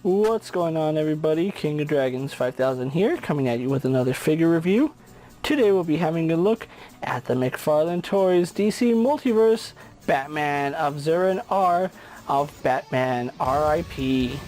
What's going on, everybody? King of Dragons 5000 here, coming at you with another figure review. Today we'll be having a look at the McFarlane Toys DC Multiverse Batman of Zur-En-Arrh of Batman R.I.P.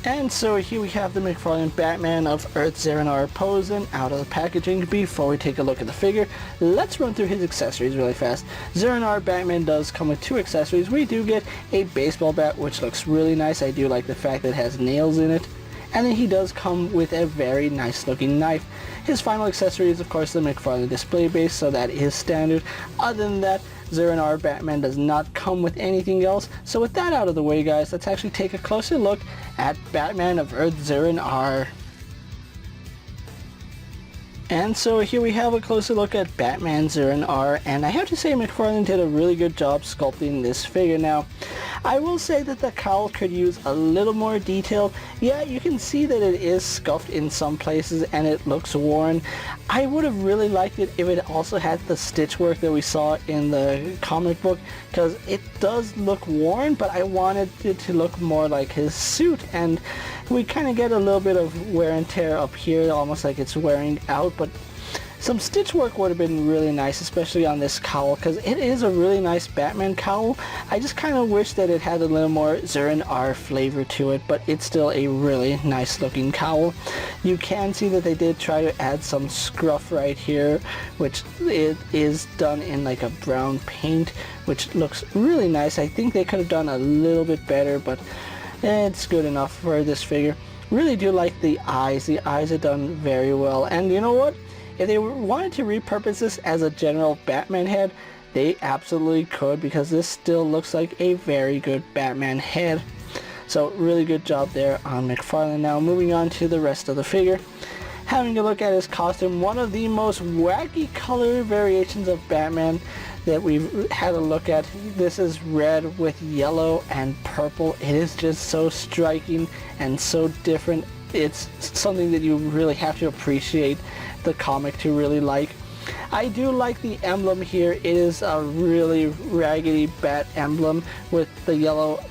And so here we have the McFarlane Batman of Earth Zur-En-Arrh posing out of the packaging. Before we take a look at the figure, let's run through his accessories really fast. Zur-En-Arrh Batman does come with two accessories. We do get a baseball bat, which looks really nice. I do like the fact that it has nails in it. And then he does come with a very nice looking knife. His final accessory is of course the McFarlane display base, so that is standard. Other than that, Zur-En-Arrh Batman does not come with anything else. So with that out of the way, guys, let's actually take a closer look at Batman of Earth Zur-En-Arrh. And so here we have a closer look at Batman Zur-En-Arrh, and I have to say McFarlane did a really good job sculpting this figure. Now, I will say that the cowl could use a little more detail. Yeah, you can see that it is scuffed in some places and it looks worn. I would have really liked it if it also had the stitch work that we saw in the comic book, because it does look worn, but I wanted it to look more like his suit, and we kind of get a little bit of wear and tear up here, almost like it's wearing out, but some stitch work would have been really nice, especially on this cowl, because it is a really nice Batman cowl. I just kind of wish that it had a little more Zur-En-Arrh flavor to it, but it's still a really nice looking cowl. You can see that they did try to add some scruff right here, which it is done in like a brown paint, which looks really nice. I think they could have done a little bit better, but it's good enough for this figure. Really do like the eyes. The eyes are done very well, and you know what? If they wanted to repurpose this as a general Batman head, they absolutely could, because this still looks like a very good Batman head. So really good job there on McFarlane. Now moving on to the rest of the figure. Having a look at his costume, one of the most wacky color variations of Batman that we've had a look at. This is red with yellow and purple. It is just so striking and so different. It's something that you really have to appreciate the comic to really like. I do like the emblem here. It is a really raggedy bat emblem with the yellow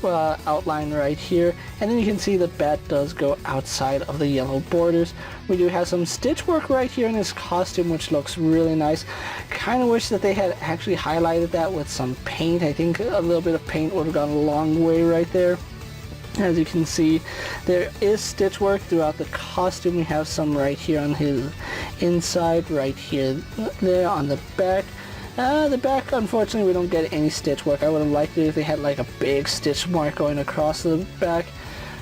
outline right here, and then you can see the bat does go outside of the yellow borders. We do have some stitch work right here in his costume, which looks really nice. Kind of wish that they had actually highlighted that with some paint. I think a little bit of paint would have gone a long way right there. As you can see, there is stitch work throughout the costume. We have some right here on his inside, right here, there on the back. The back, unfortunately, we don't get any stitch work. I would have liked it if they had like a big stitch mark going across the back.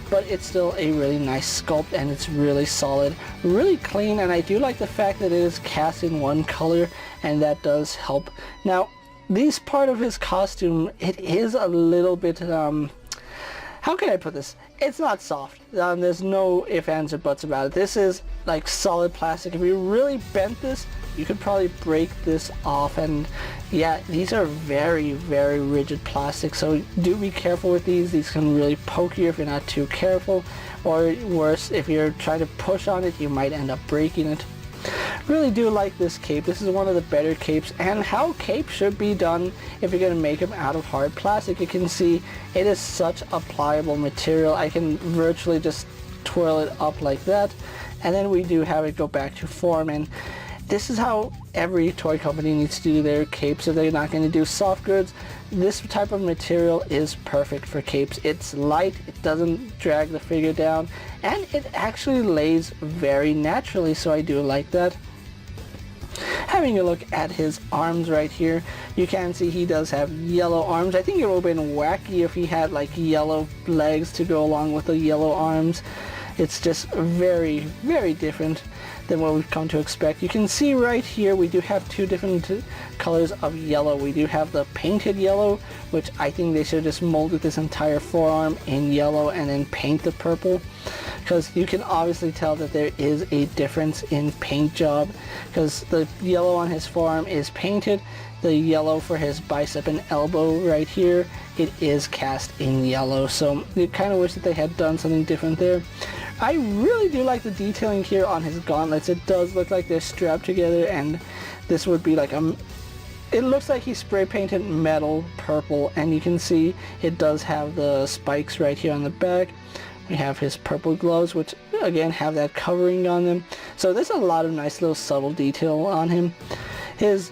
But it's still a really nice sculpt, and it's really solid, really clean, and I do like the fact that it is cast in one color, and that does help. Now, this part of his costume, it is a little bit, how can I put this? It's not soft. There's no ifs, ands, or buts about it. This is like solid plastic. If you really bent this, you could probably break this off, and yeah, these are very, very rigid plastic, so do be careful with these. These can really poke you if you're not too careful, or worse, if you're trying to push on it, you might end up breaking it. Really do like this cape. This is one of the better capes, and how cape should be done if you're going to make them out of hard plastic. You can see it is such a pliable material. I can virtually just twirl it up like that, and then we do have it go back to form. And this is how every toy company needs to do their capes if they're not going to do soft goods. This type of material is perfect for capes. It's light, it doesn't drag the figure down, and it actually lays very naturally, so I do like that. Having a look at his arms right here, you can see he does have yellow arms. I think it would have been wacky if he had like yellow legs to go along with the yellow arms. It's just very, very different than what we've come to expect. You can see right here we do have two different colors of yellow. We do have the painted yellow, which I think they should just molded this entire forearm in yellow and then paint the purple, because you can obviously tell that there is a difference in paint job, because the yellow on his forearm is painted. The yellow for his bicep and elbow right here, it is cast in yellow, so you kind of wish that they had done something different there. I really do like the detailing here on his gauntlets. It does look like they're strapped together, and this would be like a it looks like he spray painted metal purple, and you can see it does have the spikes right here on the back. We have his purple gloves, which again have that covering on them. So there's a lot of nice little subtle detail on him. His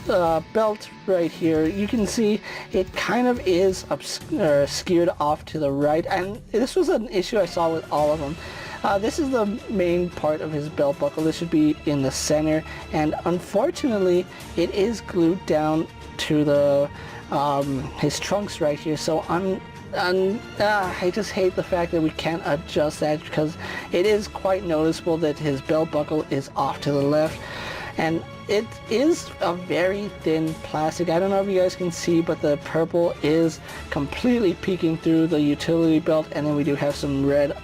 belt right here, you can see it kind of is skewed off to the right, and this was an issue I saw with all of them. This is the main part of his belt buckle. This should be in the center, and unfortunately it is glued down to the his trunks right here. So I just hate the fact that we can't adjust that, because it is quite noticeable that his belt buckle is off to the left, and it is a very thin plastic. I don't know if you guys can see, but the purple is completely peeking through the utility belt, and then we do have some red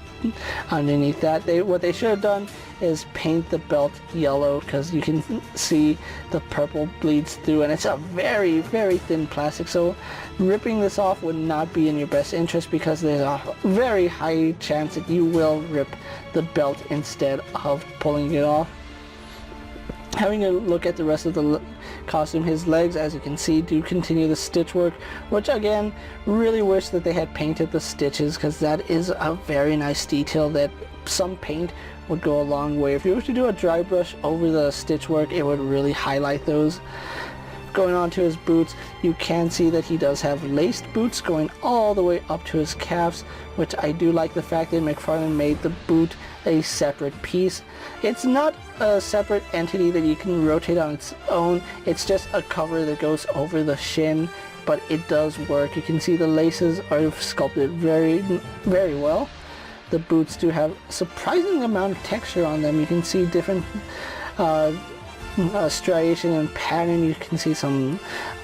underneath that. What they should have done is paint the belt yellow, because you can see the purple bleeds through, and it's a very, very thin plastic. So ripping this off would not be in your best interest, because there's a very high chance that you will rip the belt instead of pulling it off. Having a look at the rest of the costume, his legs, as you can see, do continue the stitch work, which again, really wish that they had painted the stitches, because that is a very nice detail that some paint would go a long way. If you were to do a dry brush over the stitch work, it would really highlight those. Going on to his boots, you can see that he does have laced boots going all the way up to his calves, which I do like the fact that McFarlane made the boot a separate piece. It's not a separate entity that you can rotate on its own, it's just a cover that goes over the shin, but it does work. You can see the laces are sculpted very, very well. The boots do have a surprising amount of texture on them. You can see different striation and pattern. You can see some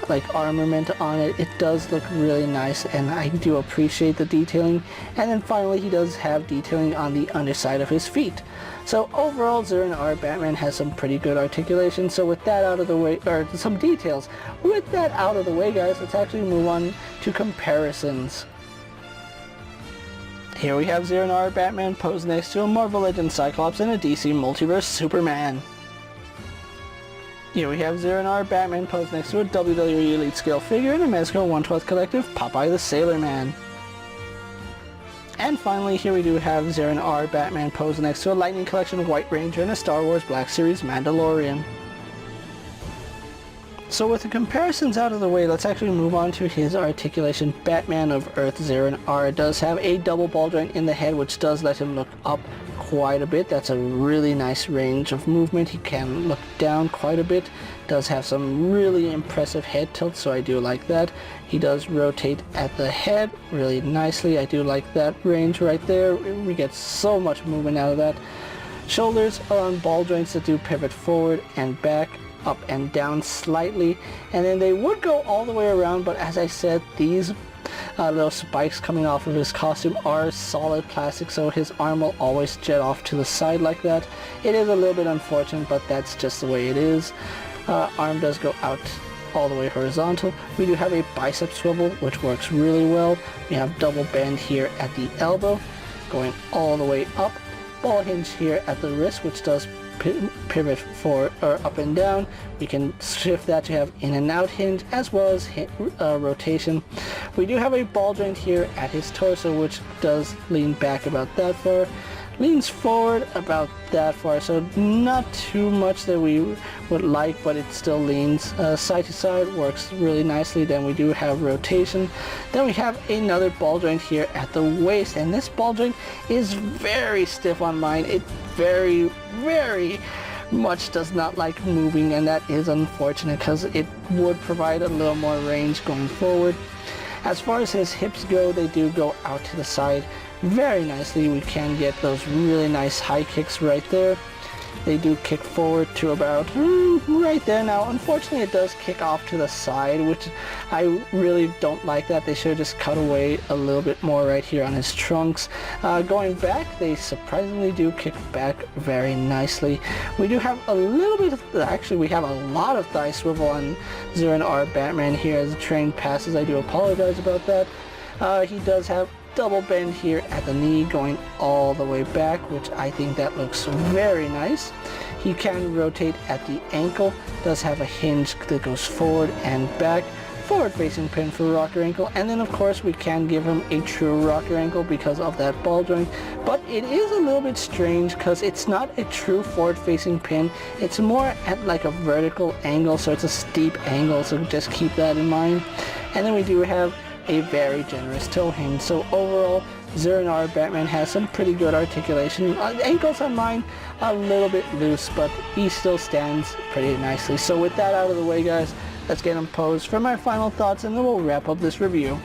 like armament on it. It does look really nice, and I do appreciate the detailing. And then finally, he does have detailing on the underside of his feet. So overall, Zur-En-Arrh Batman has some pretty good articulation. So with that out of the way, or some details, with that out of the way, guys, let's actually move on to comparisons. Here we have Zur-En-Arrh Batman posed next to a Marvel Legends Cyclops and a DC Multiverse Superman. Here we have Zur-En-Arrh Batman posed next to a WWE Elite Scale figure and a Mezco 1/12 Collective Popeye the Sailor Man. And finally, here we do have Zur-En-Arrh Batman posed next to a Lightning Collection White Ranger and a Star Wars Black Series Mandalorian. So with the comparisons out of the way, let's actually move on to his articulation. Batman of Earth Zur-En-Arrh does have a double ball joint in the head, which does let him look up quite a bit. That's a really nice range of movement. He can look down quite a bit. Does have some really impressive head tilt, so I do like that. He does rotate at the head really nicely. I do like that range right there. We get so much movement out of that. Shoulders are on ball joints that do pivot forward and back, up and down slightly, and then they would go all the way around, but as I said, these little spikes coming off of his costume are solid plastic, so his arm will always jet off to the side like that. It is a little bit unfortunate, but that's just the way it is. Arm does go out all the way horizontal. We do have a bicep swivel, which works really well. We have double bend here at the elbow, going all the way up. Ball hinge here at the wrist, which does pivot forward or up and down. We can shift that to have in and out hinge, as well as rotation. We do have a ball joint here at his torso, which does lean back about that far, leans forward about that far, so not too much that we would like, but it still leans side to side, works really nicely. Then we do have rotation. Then we have another ball joint here at the waist, and this ball joint is very stiff on mine. It very, very much does not like moving, and that is unfortunate because it would provide a little more range going forward. As far as his hips go, they do go out to the side very nicely. We can get those really nice high kicks right there. They do kick forward to about right there. Now, unfortunately, it does kick off to the side, which I really don't like that. They should have just cut away a little bit more right here on his trunks. Going back, they surprisingly do kick back very nicely. We do have a little bit of, actually, we have a lot of thigh swivel on Zur-En-Arrh Batman here as the train passes. I do apologize about that. He does have double bend here at the knee going all the way back, which I think that looks very nice. He can rotate at the ankle, does have a hinge that goes forward and back, forward facing pin for rocker ankle, and then of course we can give him a true rocker ankle because of that ball joint, but it is a little bit strange because it's not a true forward facing pin, it's more at like a vertical angle, so it's a steep angle, so just keep that in mind. And then we do have a very generous toe hinge, so overall Zur-En-Arrh Batman has some pretty good articulation. Ankles on mine a little bit loose, but he still stands pretty nicely. So with that out of the way, guys, let's get him posed for my final thoughts, and then we'll wrap up this review.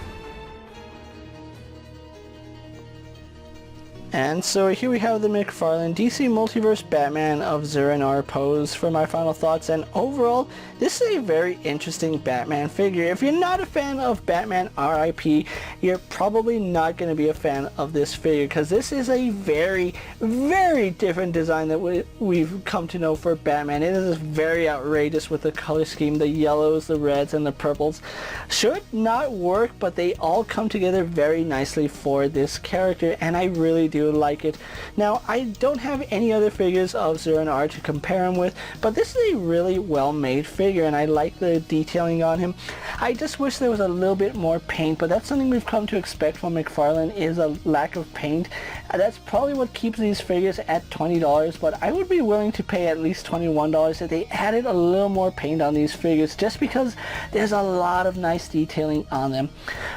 And so here we have the McFarlane DC Multiverse Batman of Zur-En-Arrh pose for my final thoughts, and overall this is a very interesting Batman figure. If you're not a fan of Batman R.I.P, you're probably not going to be a fan of this figure, because this is a very, very different design that we've come to know for Batman. It is very outrageous with the color scheme, the yellows, the reds, and the purples. Should not work, but they all come together very nicely for this character, and I really do like it. Now, I don't have any other figures of Zur-En-Arrh to compare him with, but this is a really well-made figure, and I like the detailing on him. I just wish there was a little bit more paint, but that's something we've come to expect from McFarlane, is a lack of paint. That's probably what keeps these figures at $20, but I would be willing to pay at least $21 if they added a little more paint on these figures, just because there's a lot of nice detailing on them.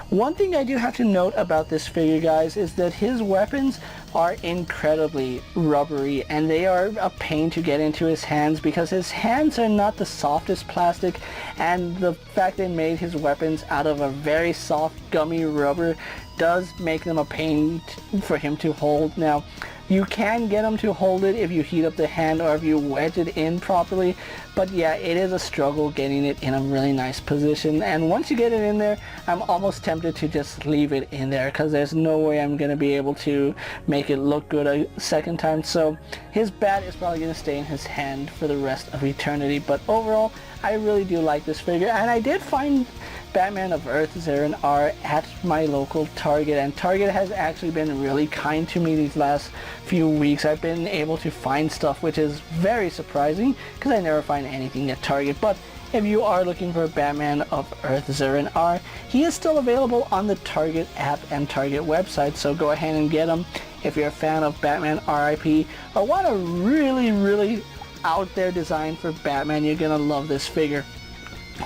One thing I do have to note about this figure, guys, is that his weapons are incredibly rubbery, and they are a pain to get into his hands because his hands are not the softest plastic, and the fact they made his weapons out of a very soft gummy rubber does make them a pain for him to hold. Now, you can get him to hold it if you heat up the hand or if you wedge it in properly, but yeah, it is a struggle getting it in a really nice position, and once you get it in there, I'm almost tempted to just leave it in there because there's no way I'm going to be able to make it look good a second time. So his bat is probably going to stay in his hand for the rest of eternity, but overall I really do like this figure, and I did find Batman of Earth Zur-En-Arrh at my local Target, and Target has actually been really kind to me these last few weeks. I've been able to find stuff, which is very surprising because I never find anything at Target. But if you are looking for Batman of Earth Zur-En-Arrh, he is still available on the Target app and Target website, so go ahead and get him. If you're a fan of Batman R.I.P or want a really, really out there design for Batman, you're gonna love this figure.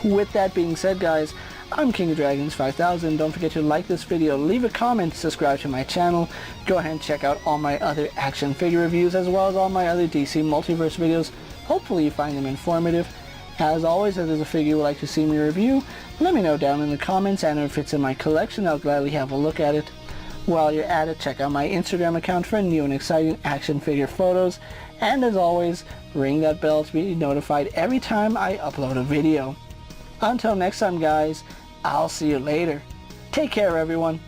With that being said, guys, I'm KingofDragons 5000. Don't forget to like this video, leave a comment, subscribe to my channel. Go ahead and check out all my other action figure reviews as well as all my other DC Multiverse videos. Hopefully you find them informative. As always, if there's a figure you would like to see me review, let me know down in the comments, and if it's in my collection, I'll gladly have a look at it. While you're at it, check out my Instagram account for new and exciting action figure photos. And as always, ring that bell to be notified every time I upload a video. Until next time, guys, I'll see you later. Take care, everyone.